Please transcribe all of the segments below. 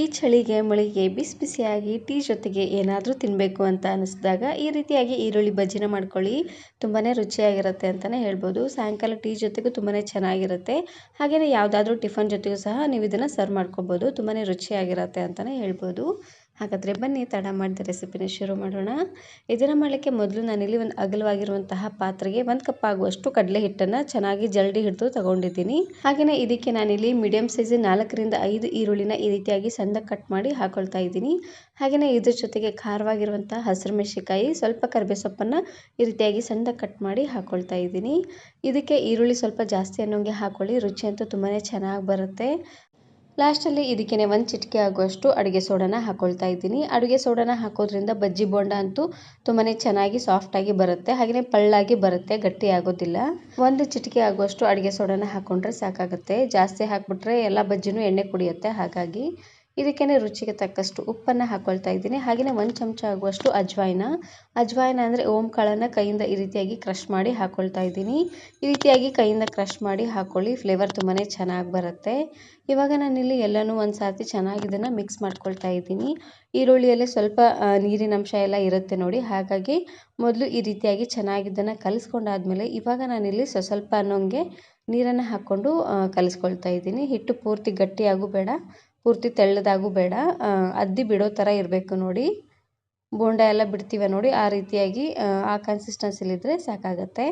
ಈ ಚಳಿಗೆ ಮಳೆಗೆ ಬಿಸಿ ಬಿಸಿಯಾಗಿ ಟೀ ಜೊತೆಗೆ ಏನಾದರೂ ತಿನ್ನಬೇಕು ಅಂತ ಅನಿಸಿದಾಗ ಈ ರೀತಿಯಾಗಿ ಈರುಳ್ಳಿ ಬಜ್ಜಿನ ಮಾಡ್ಕೊಳ್ಳಿ. ತುಂಬಾ ರುಚಿಯಾಗಿರುತ್ತೆ ಅಂತಲೇ ಹೇಳ್ಬೋದು. ಸಾಯಂಕಾಲ ಟೀ ಜೊತೆಗೂ ತುಂಬಾ ಚೆನ್ನಾಗಿರುತ್ತೆ. ಹಾಗೆಯೇ ಯಾವುದಾದ್ರೂ ಟಿಫನ್ ಜೊತೆಗೂ ಸಹ ನೀವು ಇದನ್ನು ಸರ್ವ್ ಮಾಡ್ಕೊಬೋದು. ತುಂಬಾ ರುಚಿಯಾಗಿರುತ್ತೆ ಅಂತಲೇ ಹೇಳ್ಬೋದು. ಹಾಗಾದರೆ ಬನ್ನಿ ತಡ ಮಾಡಿದ ರೆಸಿಪಿನ ಶುರು ಮಾಡೋಣ. ಇದನ್ನು ಮಾಡಲಿಕ್ಕೆ ಮೊದಲು ನಾನಿಲ್ಲಿ ಒಂದು ಅಗಲವಾಗಿರುವಂತಹ ಪಾತ್ರೆಗೆ 1 ಕಪ್ ಆಗುವಷ್ಟು ಕಡಲೆ ಹಿಟ್ಟನ್ನು ಚೆನ್ನಾಗಿ ಜಲ್ಡಿ ಹಿಡಿದು ತಗೊಂಡಿದ್ದೀನಿ. ಹಾಗೆಯೇ ಇದಕ್ಕೆ ನಾನಿಲ್ಲಿ ಮೀಡಿಯಂ ಸೈಜ್ 4 ರಿಂದ 5 ಈರುಳ್ಳಿನ ಈ ರೀತಿಯಾಗಿ ಸಣ್ಣದಾಗಿ ಕಟ್ ಮಾಡಿ ಹಾಕೊಳ್ತಾ ಇದ್ದೀನಿ. ಹಾಗೆಯೇ ಇದ್ರ ಜೊತೆಗೆ ಖಾರವಾಗಿರುವಂತಹ ಹಸಿರು ಮೆಣಸಿನಕಾಯಿ, ಸ್ವಲ್ಪ ಕರಿಬೇವು ಸೊಪ್ಪನ್ನು ಈ ರೀತಿಯಾಗಿ ಸಣ್ಣದಾಗಿ ಕಟ್ ಮಾಡಿ ಹಾಕೊಳ್ತಾ ಇದ್ದೀನಿ. ಇದಕ್ಕೆ ಈರುಳ್ಳಿ ಸ್ವಲ್ಪ ಜಾಸ್ತಿ ಅನ್ನೋಂಗೆ ಹಾಕೊಳ್ಳಿ, ರುಚಿ ಅಂತೂ ತುಂಬಾ ಚೆನ್ನಾಗಿ ಬರುತ್ತೆ. ಲಾಸ್ಟಲ್ಲಿ ಇದಕ್ಕೆ 1 ಚಿಟಿಕೆ ಆಗುವಷ್ಟು ಅಡುಗೆ ಸೋಡಾನ ಹಾಕೊಳ್ತಾ ಇದ್ದೀನಿ. ಅಡುಗೆ ಸೋಡಾನ ಹಾಕೋದ್ರಿಂದ ಬಜ್ಜಿ ಬೋಂಡ ಅಂತೂ ತುಂಬಾ ಚೆನ್ನಾಗಿ ಸಾಫ್ಟಾಗಿ ಬರುತ್ತೆ. ಹಾಗೆಯೇ ಪಳ್ಳಾಗಿ ಬರುತ್ತೆ, ಗಟ್ಟಿ ಆಗೋದಿಲ್ಲ. 1 ಚಿಟಿಕೆ ಆಗುವಷ್ಟು ಅಡುಗೆ ಸೋಡಾನ ಹಾಕ್ಕೊಂಡ್ರೆ ಸಾಕಾಗುತ್ತೆ. ಜಾಸ್ತಿ ಹಾಕ್ಬಿಟ್ರೆ ಎಲ್ಲ ಬಜ್ಜಿನೂ ಎಣ್ಣೆ ಕುಡಿಯುತ್ತೆ. ಹಾಗಾಗಿ ಇದಕ್ಕೇ ರುಚಿಗೆ ತಕ್ಕಷ್ಟು ಉಪ್ಪನ್ನು ಹಾಕೊಳ್ತಾ ಇದ್ದೀನಿ. ಹಾಗೆಯೇ 1 ಚಮಚ ಆಗುವಷ್ಟು ಅಜ್ವಾಯಿನ ಅಂದರೆ ಓಂ ಕಾಳನ್ನು ಕೈಯಿಂದ ಈ ರೀತಿಯಾಗಿ ಕ್ರಷ್ ಮಾಡಿ ಹಾಕೊಳ್ತಾ ಇದ್ದೀನಿ. ಈ ರೀತಿಯಾಗಿ ಕೈಯಿಂದ ಕ್ರಷ್ ಮಾಡಿ ಹಾಕೊಳ್ಳಿ, ಫ್ಲೇವರ್ ತುಂಬಾ ಚೆನ್ನಾಗಿ ಬರುತ್ತೆ. ಇವಾಗ ನಾನಿಲ್ಲಿ ಎಲ್ಲನೂ ಒಂದು ಸಾರಿ ಚೆನ್ನಾಗಿ ಇದನ್ನು ಮಿಕ್ಸ್ ಮಾಡ್ಕೊಳ್ತಾ ಇದ್ದೀನಿ. ಈರುಳ್ಳಿಯಲ್ಲೇ ಸ್ವಲ್ಪ ನೀರಿನ ಅಂಶ ಎಲ್ಲ ಇರುತ್ತೆ ನೋಡಿ. ಹಾಗಾಗಿ ಮೊದಲು ಈ ರೀತಿಯಾಗಿ ಚೆನ್ನಾಗಿ ಇದನ್ನು ಕಲಿಸ್ಕೊಂಡಾದ್ಮೇಲೆ ಇವಾಗ ನಾನಿಲ್ಲಿ ಸ್ವಲ್ಪ ಅನ್ನೋಂಗೆ ನೀರನ್ನು ಹಾಕ್ಕೊಂಡು ಕಲಿಸ್ಕೊಳ್ತಾ ಇದ್ದೀನಿ. ಹಿಟ್ಟು ಪೂರ್ತಿ ಗಟ್ಟಿಯಾಗೂ ಬೇಡ, ಪೂರ್ತಿ ತೆಳ್ಳದಾಗೂ ಬೇಡ, ಅದ್ದಿ ಬಿಡೋ ಥರ ಇರಬೇಕು ನೋಡಿ. ಬೋಂಡ ಎಲ್ಲ ಬಿಡ್ತೀವಿ ನೋಡಿ, ಆ ರೀತಿಯಾಗಿ ಆ ಕನ್ಸಿಸ್ಟೆನ್ಸಿಲಿದ್ದರೆ ಸಾಕಾಗತ್ತೆ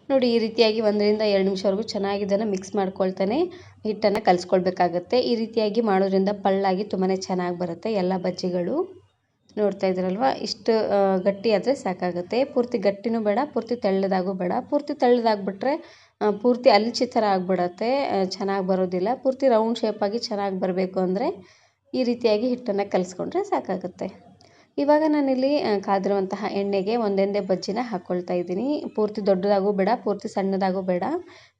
ನೋಡಿ. ಈ ರೀತಿಯಾಗಿ 1 ರಿಂದ 2 ನಿಮಿಷವರೆಗೂ ಚೆನ್ನಾಗಿ ಇದನ್ನು ಮಿಕ್ಸ್ ಮಾಡ್ಕೊಳ್ತಾನೆ ಹಿಟ್ಟನ್ನು ಕಲಿಸ್ಕೊಳ್ಬೇಕಾಗತ್ತೆ. ಈ ರೀತಿಯಾಗಿ ಮಾಡೋದ್ರಿಂದ ಪಳ್ಳಾಗಿ ತುಂಬಾ ಚೆನ್ನಾಗಿ ಬರುತ್ತೆ ಎಲ್ಲ ಬಜ್ಜಿಗಳು. ನೋಡ್ತಾ ಇದ್ದೀರಲ್ವ, ಇಷ್ಟು ಗಟ್ಟಿ ಆದರೆ ಸಾಕಾಗುತ್ತೆ. ಪೂರ್ತಿ ಗಟ್ಟಿನೂ ಬೇಡ, ಪೂರ್ತಿ ತೆಳ್ಳದಾಗೂ ಬೇಡ. ಪೂರ್ತಿ ತೆಳ್ಳದಾಗ್ಬಿಟ್ರೆ ಪೂರ್ತಿ ಅಲ್ಚಿ ಥರ ಆಗಿಬಿಡತ್ತೆ, ಚೆನ್ನಾಗಿ ಬರೋದಿಲ್ಲ. ಪೂರ್ತಿ ರೌಂಡ್ ಶೇಪಾಗಿ ಚೆನ್ನಾಗಿ ಬರಬೇಕು ಅಂದರೆ ಈ ರೀತಿಯಾಗಿ ಹಿಟ್ಟನ್ನು ಕಲಿಸ್ಕೊಂಡ್ರೆ ಸಾಕಾಗುತ್ತೆ. ಇವಾಗ ನಾನಿಲ್ಲಿ ಕಾದಿರುವಂತಹ ಎಣ್ಣೆಗೆ ಒಂದೊಂದೇ ಬಜ್ಜಿನ ಹಾಕ್ಕೊಳ್ತಾ ಇದ್ದೀನಿ. ಪೂರ್ತಿ ದೊಡ್ಡದಾಗೂ ಬೇಡ, ಪೂರ್ತಿ ಸಣ್ಣದಾಗೂ ಬೇಡ,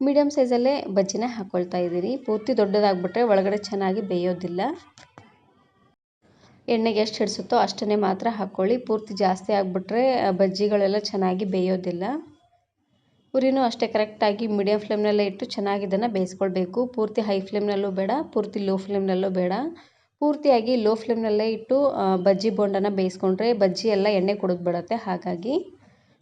ಮೀಡಿಯಮ್ ಸೈಜಲ್ಲೇ ಬಜ್ಜಿನ ಹಾಕ್ಕೊಳ್ತಾ ಇದ್ದೀನಿ. ಪೂರ್ತಿ ದೊಡ್ಡದಾಗ್ಬಿಟ್ರೆ ಒಳಗಡೆ ಚೆನ್ನಾಗಿ ಬೇಯೋದಿಲ್ಲ. ಎಣ್ಣೆಗೆ ಎಷ್ಟು ಹಿಡಿಸುತ್ತೋ ಅಷ್ಟನ್ನೇ ಮಾತ್ರ ಹಾಕ್ಕೊಳ್ಳಿ. ಪೂರ್ತಿ ಜಾಸ್ತಿ ಆಗಿಬಿಟ್ರೆ ಬಜ್ಜಿಗಳೆಲ್ಲ ಚೆನ್ನಾಗಿ ಬೇಯೋದಿಲ್ಲ. ಉರಿನೂ ಅಷ್ಟೇ ಕರೆಕ್ಟಾಗಿ ಮೀಡಿಯಮ್ ಫ್ಲೇಮ್ನಲ್ಲೇ ಇಟ್ಟು ಚೆನ್ನಾಗಿ ಇದನ್ನು ಬೇಯಿಸ್ಕೊಳ್ಬೇಕು. ಪೂರ್ತಿ ಹೈ ಫ್ಲೇಮ್ನಲ್ಲೂ ಬೇಡ, ಪೂರ್ತಿ ಲೋ ಫ್ಲೇಮ್ನಲ್ಲೂ ಬೇಡ. ಪೂರ್ತಿಯಾಗಿ ಲೋ ಫ್ಲೇಮ್ನಲ್ಲೇ ಇಟ್ಟು ಬಜ್ಜಿ ಬೋಂಡನ ಬೇಯಿಸ್ಕೊಂಡ್ರೆ ಬಜ್ಜಿ ಎಲ್ಲ ಎಣ್ಣೆ ಕುಡಿದ್ಬಿಡುತ್ತೆ. ಹಾಗಾಗಿ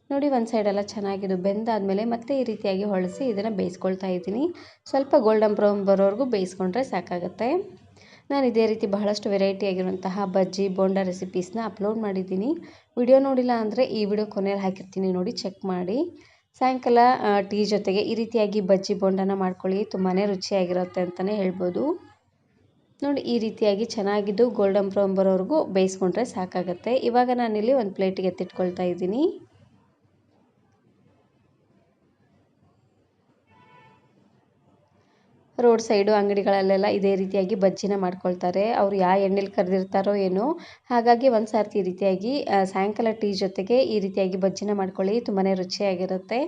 ನೋಡಿ, ಒಂದು ಸೈಡೆಲ್ಲ ಚೆನ್ನಾಗಿದು ಬೆಂದಾದಮೇಲೆ ಮತ್ತೆ ಈ ರೀತಿಯಾಗಿ ಹೊಳಿಸಿ ಇದನ್ನು ಬೇಯಿಸ್ಕೊಳ್ತಾ ಇದ್ದೀನಿ. ಸ್ವಲ್ಪ ಗೋಲ್ಡನ್ ಬ್ರೌನ್ ಬರೋವರೆಗೂ ಬೇಯಿಸ್ಕೊಂಡ್ರೆ ಸಾಕಾಗುತ್ತೆ. ನಾನು ಇದೇ ರೀತಿ ಬಹಳಷ್ಟು ವೆರೈಟಿ ಆಗಿರುವಂತಹ ಬಜ್ಜಿ ಬೋಂಡ ರೆಸಿಪೀಸ್ನ ಅಪ್ಲೋಡ್ ಮಾಡಿದ್ದೀನಿ. ವಿಡಿಯೋ ನೋಡಿಲ್ಲ ಅಂದರೆ ಈ ವಿಡಿಯೋ ಕೊನೆಯಲ್ಲಿ ಹಾಕಿರ್ತೀನಿ ನೋಡಿ, ಚೆಕ್ ಮಾಡಿ. ಸಾಯಂಕಾಲ ಟೀ ಜೊತೆಗೆ ಈ ರೀತಿಯಾಗಿ ಬಜ್ಜಿ ಬೋಂಡನ ಮಾಡ್ಕೊಳ್ಳಿ, ತುಂಬಾ ರುಚಿಯಾಗಿರುತ್ತೆ ಅಂತಲೇ ಹೇಳ್ಬೋದು. ನೋಡಿ, ಈ ರೀತಿಯಾಗಿ ಚೆನ್ನಾಗಿದ್ದು ಗೋಲ್ಡನ್ ಬ್ರೌನ್ ಬರೋವರೆಗೂ ಬೇಯಿಸ್ಕೊಂಡ್ರೆ ಸಾಕಾಗುತ್ತೆ. ಇವಾಗ ನಾನಿಲ್ಲಿ ಒಂದು ಪ್ಲೇಟಿಗೆ ಎತ್ತಿಟ್ಕೊಳ್ತಾ ಇದ್ದೀನಿ. ರೋಡ್ ಸೈಡು ಅಂಗಡಿಗಳಲ್ಲೆಲ್ಲ ಇದೇ ರೀತಿಯಾಗಿ ಬಜ್ಜಿನ ಮಾಡ್ಕೊಳ್ತಾರೆ. ಅವರು ಯಾವ ಎಣ್ಣೆಲಿ ಕರೆದಿರ್ತಾರೋ ಏನೋ. ಹಾಗಾಗಿ ಒಂದು ಸಾರ್ತಿ ಈ ರೀತಿಯಾಗಿ ಸಾಯಂಕಾಲ ಟೀ ಜೊತೆಗೆ ಈ ರೀತಿಯಾಗಿ ಬಜ್ಜಿನ ಮಾಡ್ಕೊಳ್ಳಿ, ತುಂಬಾ ರುಚಿಯಾಗಿರುತ್ತೆ.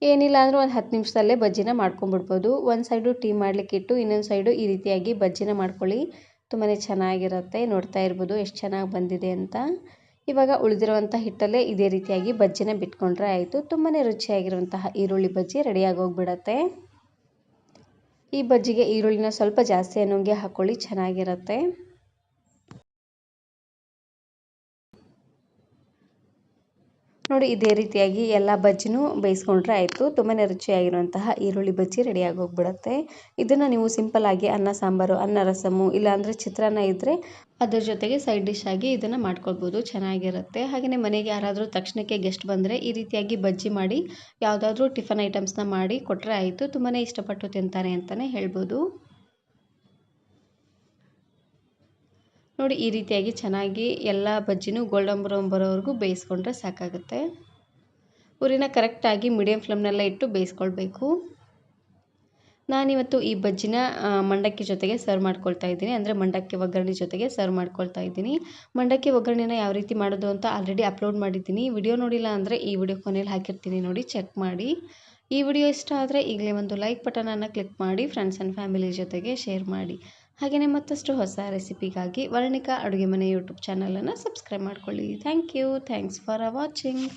ಏನಿಲ್ಲ ಅಂದರೂ ಒಂದು 10 ನಿಮಿಷದಲ್ಲೇ ಬಜ್ಜಿನ ಮಾಡ್ಕೊಂಡ್ಬಿಡ್ಬೋದು. ಒಂದು ಸೈಡು ಟೀ ಮಾಡಲಿಕ್ಕೆ ಇಟ್ಟು ಇನ್ನೊಂದು ಸೈಡು ಈ ರೀತಿಯಾಗಿ ಬಜ್ಜಿನ ಮಾಡ್ಕೊಳ್ಳಿ, ತುಂಬಾ ಚೆನ್ನಾಗಿರುತ್ತೆ. ನೋಡ್ತಾ ಇರ್ಬೋದು ಎಷ್ಟು ಚೆನ್ನಾಗಿ ಬಂದಿದೆ ಅಂತ. ಇವಾಗ ಉಳಿದಿರುವಂಥ ಹಿಟ್ಟಲ್ಲೇ ಇದೇ ರೀತಿಯಾಗಿ ಬಜ್ಜಿನ ಬಿಟ್ಕೊಂಡ್ರೆ ಆಯಿತು. ತುಂಬಾ ರುಚಿಯಾಗಿರುವಂತಹ ಈರುಳ್ಳಿ ಬಜ್ಜಿ ರೆಡಿಯಾಗಿ ಹೋಗ್ಬಿಡತ್ತೆ. ಈ ಬಜ್ಜಿಗೆ ಈರುಳ್ಳಿನ ಸ್ವಲ್ಪ ಜಾಸ್ತಿ ಅನ್ನೋಂಗೆ ಹಾಕ್ಕೊಳ್ಳಿ, ಚೆನ್ನಾಗಿರುತ್ತೆ. ನೋಡಿ, ಇದೇ ರೀತಿಯಾಗಿ ಎಲ್ಲ ಬಜ್ಜಿನೂ ಬೇಯಿಸ್ಕೊಂಡ್ರೆ ಆಯಿತು. ತುಂಬಾ ರುಚಿಯಾಗಿರುವಂತಹ ಈರುಳ್ಳಿ ಬಜ್ಜಿ ರೆಡಿಯಾಗಿ ಹೋಗ್ಬಿಡುತ್ತೆ. ಇದನ್ನು ನೀವು ಸಿಂಪಲ್ಲಾಗಿ ಅನ್ನ ಸಾಂಬಾರು, ಅನ್ನ ರಸಮು, ಇಲ್ಲಾಂದರೆ ಚಿತ್ರಾನ್ನ ಇದ್ದರೆ ಅದ್ರ ಜೊತೆಗೆ ಸೈಡ್ ಡಿಶ್ ಆಗಿ ಇದನ್ನು ಮಾಡ್ಕೊಳ್ಬೋದು, ಚೆನ್ನಾಗಿರುತ್ತೆ. ಹಾಗೆಯೇ ಮನೆಗೆ ಯಾರಾದರೂ ತಕ್ಷಣಕ್ಕೆ ಗೆಸ್ಟ್ ಬಂದರೆ ಈ ರೀತಿಯಾಗಿ ಬಜ್ಜಿ ಮಾಡಿ ಯಾವುದಾದ್ರೂ ಟಿಫನ್ ಐಟಮ್ಸ್ನ ಮಾಡಿ ಕೊಟ್ಟರೆ ಆಯಿತು. ತುಂಬಾ ಇಷ್ಟಪಟ್ಟು ತಿಂತಾರೆ ಅಂತಲೇ ಹೇಳ್ಬೋದು. ನೋಡಿ, ಈ ರೀತಿಯಾಗಿ ಚೆನ್ನಾಗಿ ಎಲ್ಲ ಬಜ್ಜಿನೂ ಗೋಲ್ಡನ್ ಬ್ರೌನ್ ಬರೋವರೆಗೂ ಬೇಯಿಸ್ಕೊಂಡ್ರೆ ಸಾಕಾಗುತ್ತೆ. ಉರಿನ ಕರೆಕ್ಟಾಗಿ ಮೀಡಿಯಮ್ ಫ್ಲೇಮ್ನಲ್ಲೇ ಇಟ್ಟು ಬೇಯಿಸ್ಕೊಳ್ಬೇಕು. ನಾನಿವತ್ತು ಈ ಬಜ್ಜಿನ ಮಂಡಕ್ಕಿ ಜೊತೆಗೆ ಸರ್ವ್ ಮಾಡ್ಕೊಳ್ತಾ ಇದ್ದೀನಿ, ಅಂದರೆ ಮಂಡಕ್ಕಿ ಒಗ್ಗರಣೆ ಜೊತೆಗೆ ಸರ್ವ್ ಮಾಡ್ಕೊಳ್ತಾ ಇದ್ದೀನಿ. ಮಂಡಕ್ಕಿ ಒಗ್ಗರಣೆನ ಯಾವ ರೀತಿ ಮಾಡೋದು ಅಂತ ಆಲ್ರೆಡಿ ಅಪ್ಲೋಡ್ ಮಾಡಿದ್ದೀನಿ. ವಿಡಿಯೋ ನೋಡಿಲ್ಲ ಅಂದರೆ ಈ ವಿಡಿಯೋ ಕೊನೆಯಲ್ಲಿ ಹಾಕಿರ್ತೀನಿ ನೋಡಿ, ಚೆಕ್ ಮಾಡಿ. ಈ ವಿಡಿಯೋ ಇಷ್ಟ ಆದರೆ ಈಗಲೇ ಒಂದು ಲೈಕ್ ಬಟನನ್ನು ಕ್ಲಿಕ್ ಮಾಡಿ, ಫ್ರೆಂಡ್ಸ್ ಆ್ಯಂಡ್ ಫ್ಯಾಮಿಲಿ ಜೊತೆಗೆ ಶೇರ್ ಮಾಡಿ. ಹಾಗೆಯೇ ಮತ್ತಷ್ಟು ಹೊಸ ರೆಸಿಪಿಗಾಗಿ ವರ್ಣಿಕಾ ಅಡುಗೆ ಮನೆ ಯೂಟ್ಯೂಬ್ ಚಾನಲನ್ನು ಸಬ್ಸ್ಕ್ರೈಬ್ ಮಾಡ್ಕೊಳ್ಳಿ. Thank you, thanks for watching.